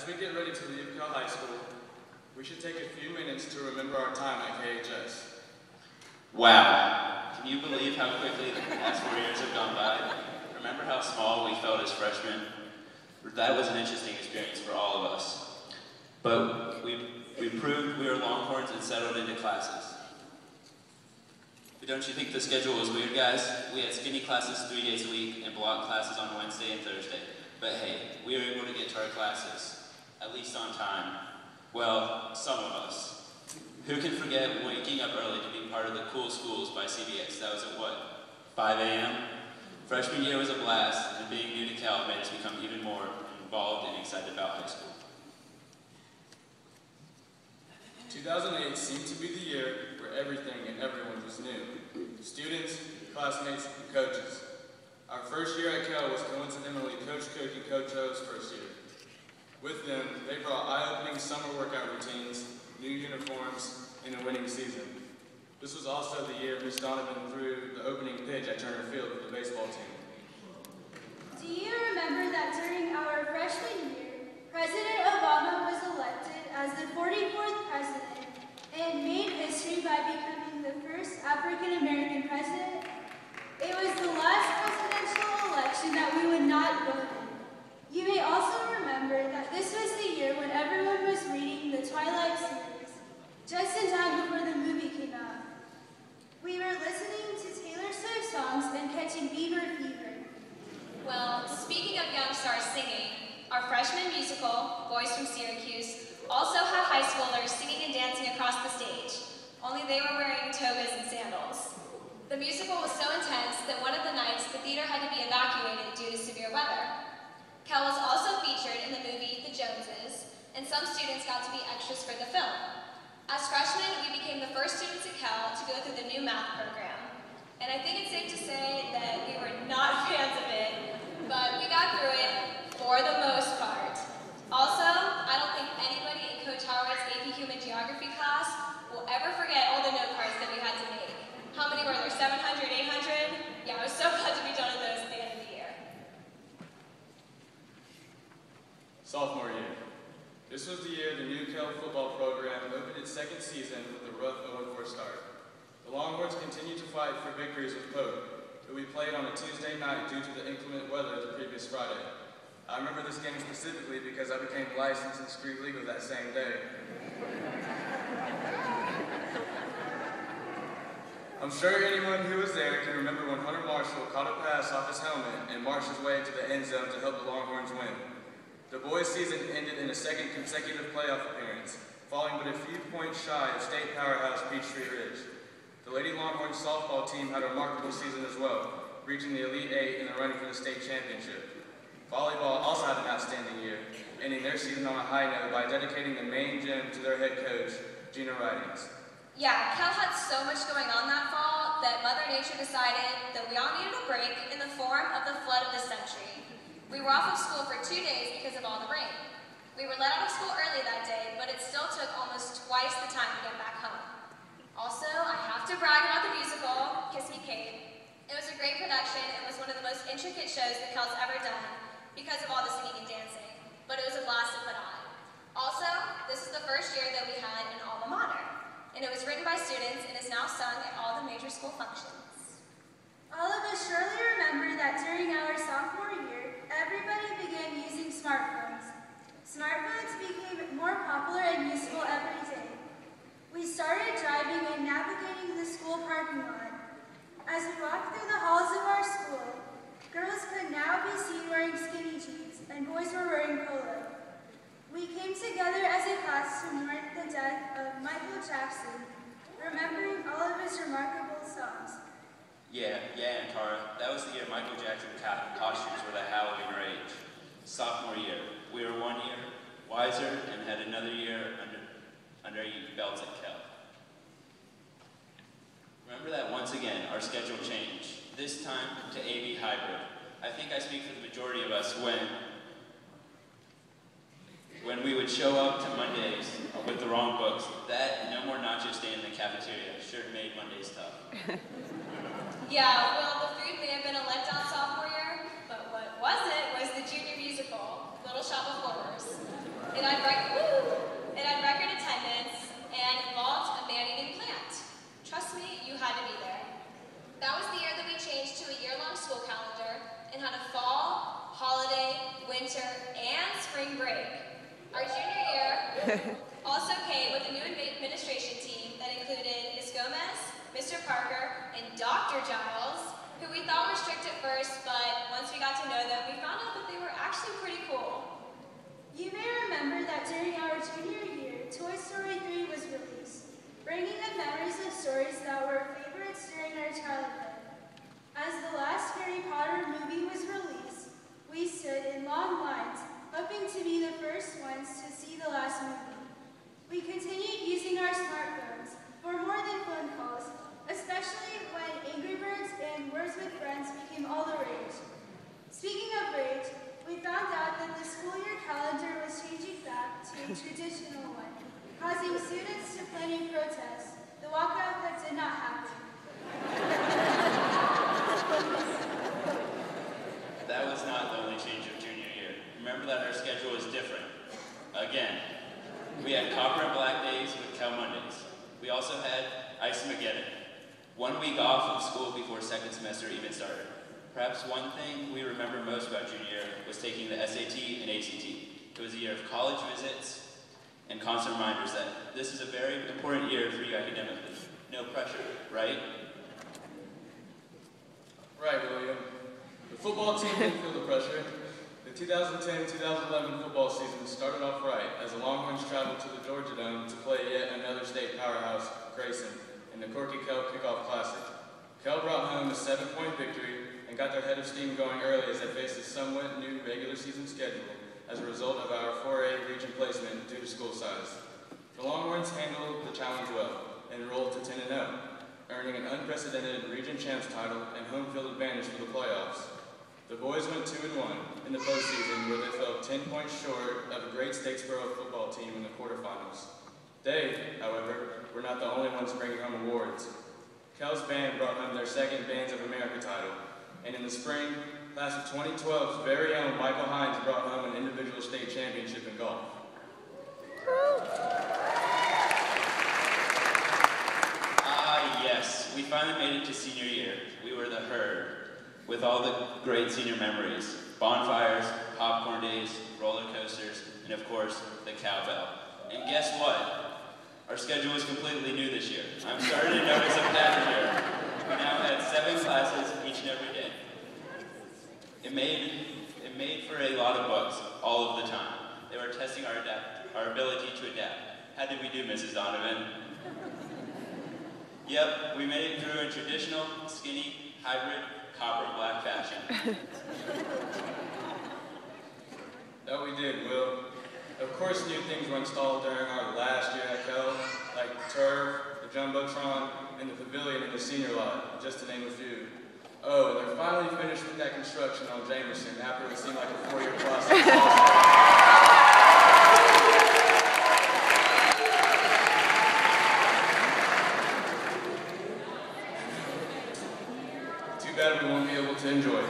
As we get ready to leave Cal High School, we should take a few minutes to remember our time at KHS. Wow, can you believe how quickly the past 4 years have gone by? Remember how small we felt as freshmen? That was an interesting experience for all of us. But we proved we were Longhorns and settled into classes. But don't you think the schedule was weird, guys? We had skinny classes 3 days a week and block classes on Wednesday and Thursday. But hey, we were able to get to our classes, at least on time. Well, some of us. Who can forget waking up early to be part of the Cool Schools by CBS? That was at what, 5 a.m.? Freshman year was a blast, and being new to Cal made us become even more involved and excited about high school. 2008 seemed to be the year where everything and everyone was new. Students, classmates, and coaches. Our first year at Cal was coincidentally Coach Cook and Coach O's first year. With them, they brought eye-opening summer workout routines, new uniforms, and a winning season. This was also the year Ms. Donovan threw the opening pitch at Turner Field with the baseball team. Do you remember that during our freshman year, President Obama was elected as the 44th president and made history by becoming the first African-American president? It was the last presidential election that we would not vote in. You may also remember that this was the year when everyone was reading the Twilight series, just in time before the movie came out. We were listening to Taylor Swift songs and catching Bieber fever. Well, speaking of young stars singing, our freshman musical, Boys from Syracuse, also had high schoolers singing and dancing across the stage, only they were wearing togas and sandals. The musical was so intense that one of the nights the theater had to be evacuated due to severe weather. Cal was also featured in the movie The Joneses, and some students got to be extras for the film. As freshmen, we became the first students at Cal to go through the new math program. And I think it's safe to say that we were not fans of it, but we got through it for the most part. Also, I don't think anybody in Coach Howard's AP Human Geography class will ever forget all the note cards that we had to make. How many were there? 700, 800? Yeah, I was so glad to be done with those at the end of the year. Sophomore year. This was the year the new Cal football program opened its second season with a rough 0-4 start. The Longhorns continued to fight for victories with Pope, who we played on a Tuesday night due to the inclement weather the previous Friday. I remember this game specifically because I became licensed and street legal that same day. I'm sure anyone who was there can remember when Hunter Marshall caught a pass off his helmet and marched his way to the end zone to help the Longhorns win. The boys' season ended in a second consecutive playoff appearance, falling but a few points shy of state powerhouse Peachtree Ridge. The Lady Longhorns softball team had a remarkable season as well, reaching the Elite Eight in the running for the state championship. Volleyball also had an outstanding year, ending their season on a high note by dedicating the main gym to their head coach, Gina Ridings. Yeah, Cal had so much going on that fall that Mother Nature decided that we all needed a break in the form of the flood of the century. We were off of school for 2 days because of all the rain. We were let out of school early that day, but it still took almost twice the time to get back home. Also, I have to brag about the musical, Kiss Me Kate. It was a great production and was one of the most intricate shows that Cal's ever done because of all the singing and dancing, but it was a blast to put on. Also, this is the first year that we had an alma mater, and it was written by students and is now sung at all the major school functions. All of us surely remember that during our sophomore year, everybody began using smartphones. Smartphones became more popular and useful every day. We started driving and navigating the school parking lot. As we walked through the halls of our school, girls could now be seen wearing skinny jeans and boys were wearing polo. We came together as a class to mourn the death of Michael Jackson, remembering all of his remarkable songs. Yeah, Antara, that was the year Michael Jackson costumes were the Halloween rage. Sophomore year, we were 1 year wiser and had another year under our belts at Cal. Remember that once again, our schedule changed, this time to AB hybrid. I think I speak for the majority of us when we would show up to Mondays with the wrong books. That and no more nacho stand in the cafeteria sure made Mondays tough. Yeah, well, the food may have been a letdown sophomore year, but what wasn't was the junior musical, Little Shop of Horrors. In and had a fall, holiday, winter, and spring break. Our junior year also came with a new administration team that included Ms. Gomez, Mr. Parker, and Dr. Giles, who we thought were strict at first, but once we got to know them, we found out that they were actually pretty cool. You may remember that during our junior year, Toy Story 3 was released, bringing up memories of stories that were favorites during our childhood. As the last Harry Potter movie was released, we stood in long lines, hoping to be the first ones to see the last movie. We continued using our smartphones for more than phone calls, especially when Angry Birds and Words with Friends became all the rage. Speaking of rage, we found out that the school year calendar was changing back to a traditional one, causing students to plan a protest, the walkout that did not happen. That was not the only change of junior year. Remember that our schedule was different. Again, we had Copper and Black days with Cal Mondays. We also had Ice-Mageddon, 1 week off of school before second semester even started. Perhaps one thing we remember most about junior year was taking the SAT and ACT. It was a year of college visits and constant reminders that this is a very important year for you academically. No pressure, right? Right, William. The football team didn't feel the pressure. The 2010-2011 football season started off right as the Longhorns traveled to the Georgia Dome to play yet another state powerhouse, Grayson, in the Corky Cal Kickoff Classic. Cal brought home a 7-point victory and got their head of steam going early as they faced a somewhat new regular season schedule as a result of our 4A region placement due to school size. The Longhorns handled the challenge well and rolled to 10-0, earning an unprecedented region champs title and home field advantage for the playoffs. The boys went 2-1 in the postseason where they fell 10 points short of a great Statesboro football team in the quarterfinals. They, however, were not the only ones bringing home awards. Cal's band brought home their second Bands of America title, and in the spring, class of 2012's very own Michael Hines brought home an individual state championship in golf. Yes, we finally made it to senior year. We were the herd, with all the great senior memories. Bonfires, popcorn days, roller coasters, and of course, the cowbell. And guess what? Our schedule was completely new this year. I'm starting to notice a pattern here. We now had 7 classes each and every day. It made for a lot of bugs all of the time. They were testing our ability to adapt. How did we do, Mrs. Donovan? Yep, we made it through in traditional, skinny, hybrid, copper and black fashion. That we did, Will. Of course, new things were installed during our last year at Cal, like the turf, the jumbotron, and the pavilion in the senior lot, just to name a few. Oh, and they're finally finished with that construction on Jamerson after it seemed like a 4-year process. Too bad we won't be able to enjoy it.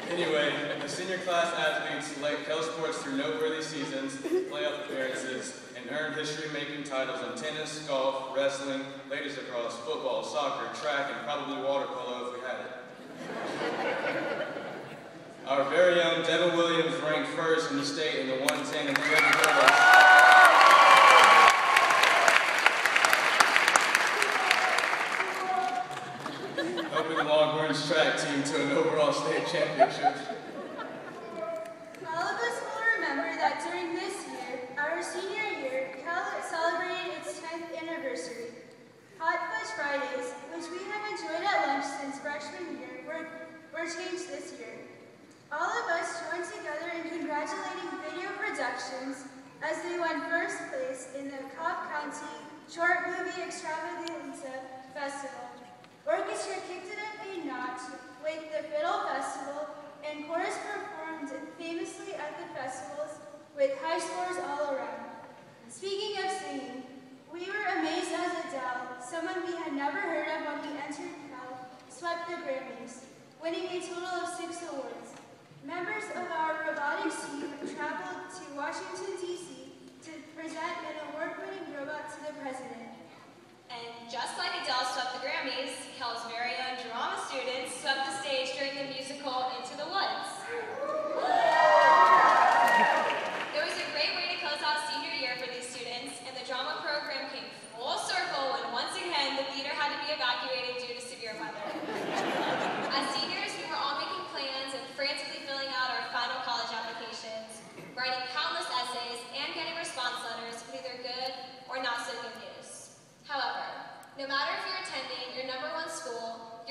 Anyway, the senior class athletes led Cal sports through noteworthy seasons, playoff appearances, and earned history-making titles in tennis, golf, wrestling, ladies lacrosse, football, soccer, track, and probably water polo if we had it. Our very own Devin Williams ranked first in the state in the 110 and 300 hurdles. Helping the Longhorns track team to an overall state championship. All of us will remember that during this year, our senior year, Cal celebrated its 10th anniversary. Hot Fudge Fridays, which we have enjoyed at lunch since freshman year, were changed this year. All of us joined together in congratulating Video Productions as they won first place in the Cobb County Short Movie Extravaganza Festival. Orchestra kicked it up a notch with the Fiddle Festival, and chorus performed famously at the festivals with high scores all around. Speaking of singing, we were amazed as Adele, someone we had never heard of when we entered Cal, swept the Grammys, winning a total of 6 awards. Members of our robotics team traveled to Washington, D.C. to present an award-winning robot to the president. And just like Adele swept the Grammys, Cal's very own drama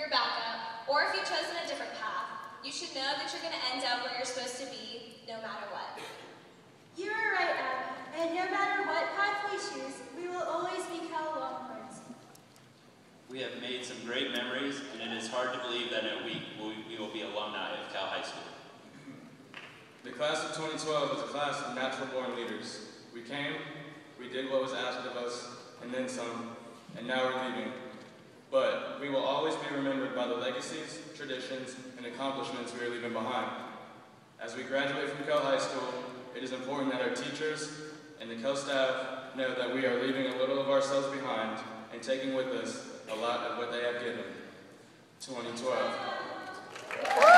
your backup, or if you've chosen a different path, you should know that you're going to end up where you're supposed to be, no matter what. You are right, Abby, and no matter what path we choose, we will always be Cal Longhorns. We have made some great memories, and it is hard to believe that in a week we will be alumni of Cal High School. The class of 2012 was a class of natural-born leaders. We came, we did what was asked of us, and then some, and now we're leaving. But we will always be remembered by the legacies, traditions, and accomplishments we are leaving behind. As we graduate from Cal High School, it is important that our teachers and the Cal staff know that we are leaving a little of ourselves behind and taking with us a lot of what they have given. 2012.